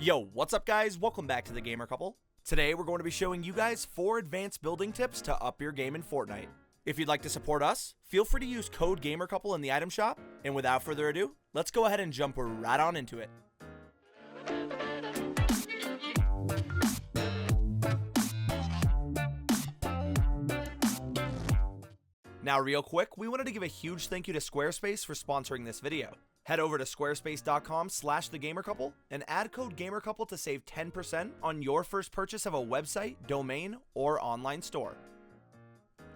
Yo, what's up guys? Welcome back to the Gamer Couple. Today we're going to be showing you guys 4 advanced building tips to up your game in Fortnite. If you'd like to support us, feel free to use code GAMERCOUPLE in the item shop, and without further ado, let's go ahead and jump right on into it. Now real quick, we wanted to give a huge thank you to Squarespace for sponsoring this video. Head over to squarespace.com/thegamercouple and add code GAMERCOUPLE to save 10% on your first purchase of a website, domain, or online store.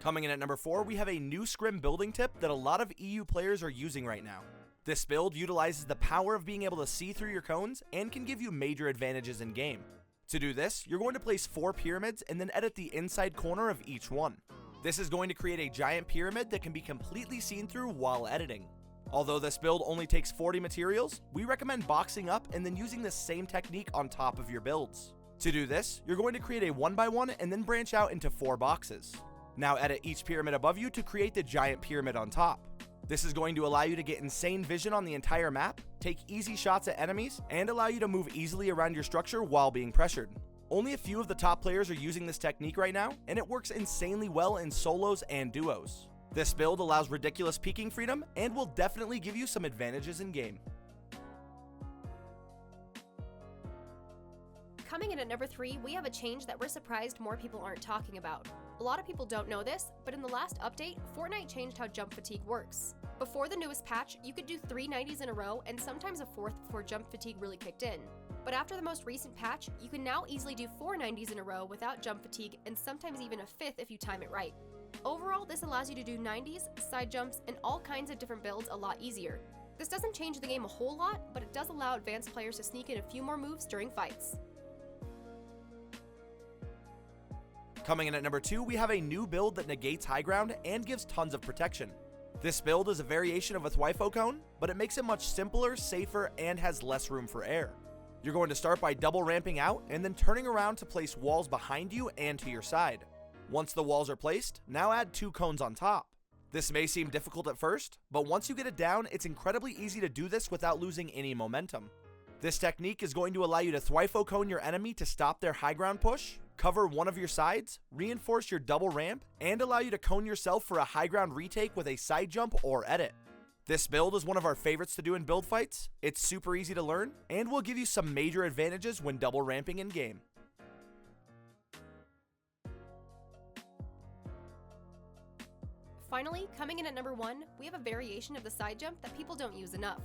Coming in at number 4, we have a new Scrim building tip that a lot of EU players are using right now. This build utilizes the power of being able to see through your cones and can give you major advantages in game. To do this, you're going to place 4 pyramids and then edit the inside corner of each one. This is going to create a giant pyramid that can be completely seen through while editing. Although this build only takes 40 materials, we recommend boxing up and then using the same technique on top of your builds. To do this, you're going to create a 1x1 and then branch out into 4 boxes. Now edit each pyramid above you to create the giant pyramid on top. This is going to allow you to get insane vision on the entire map, take easy shots at enemies, and allow you to move easily around your structure while being pressured. Only a few of the top players are using this technique right now, and it works insanely well in solos and duos. This build allows ridiculous peeking freedom and will definitely give you some advantages in game. Coming in at number 3, we have a change that we're surprised more people aren't talking about. A lot of people don't know this, but in the last update, Fortnite changed how jump fatigue works. Before the newest patch, you could do 3 90s in a row and sometimes a 4th before jump fatigue really kicked in. But after the most recent patch, you can now easily do 4 90s in a row without jump fatigue and sometimes even a 5th if you time it right. Overall, this allows you to do 90s, side jumps, and all kinds of different builds a lot easier. This doesn't change the game a whole lot, but it does allow advanced players to sneak in a few more moves during fights. Coming in at number 2, we have a new build that negates high ground and gives tons of protection. This build is a variation of a Thwifo cone, but it makes it much simpler, safer, and has less room for air. You're going to start by double ramping out and then turning around to place walls behind you and to your side. Once the walls are placed, now add 2 cones on top. This may seem difficult at first, but once you get it down, it's incredibly easy to do this without losing any momentum. This technique is going to allow you to Thwifo cone your enemy to stop their high ground push, cover one of your sides, reinforce your double ramp, and allow you to cone yourself for a high ground retake with a side jump or edit. This build is one of our favorites to do in build fights. It's super easy to learn, and will give you some major advantages when double ramping in game. Finally, coming in at number 1, we have a variation of the side jump that people don't use enough.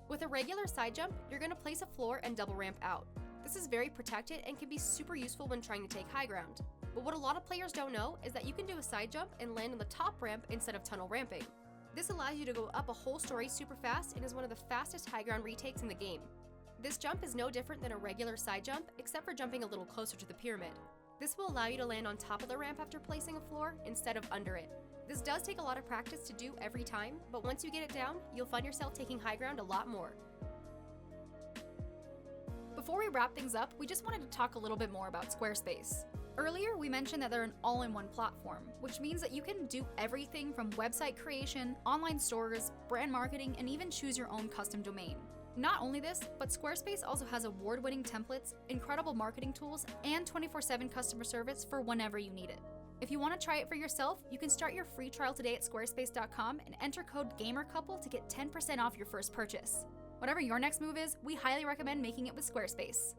With a regular side jump, you're going to place a floor and double ramp out. This is very protected and can be super useful when trying to take high ground. But what a lot of players don't know is that you can do a side jump and land on the top ramp instead of tunnel ramping. This allows you to go up a whole story super fast and is one of the fastest high ground retakes in the game. This jump is no different than a regular side jump except for jumping a little closer to the pyramid. This will allow you to land on top of the ramp after placing a floor instead of under it. This does take a lot of practice to do every time, but once you get it down, you'll find yourself taking high ground a lot more. Before we wrap things up, we just wanted to talk a little bit more about Squarespace. Earlier, we mentioned that they're an all-in-one platform, which means that you can do everything from website creation, online stores, brand marketing, and even choose your own custom domain. Not only this, but Squarespace also has award-winning templates, incredible marketing tools, and 24/7 customer service for whenever you need it. If you want to try it for yourself, you can start your free trial today at squarespace.com and enter code GAMERCOUPLE to get 10% off your first purchase. Whatever your next move is, we highly recommend making it with Squarespace.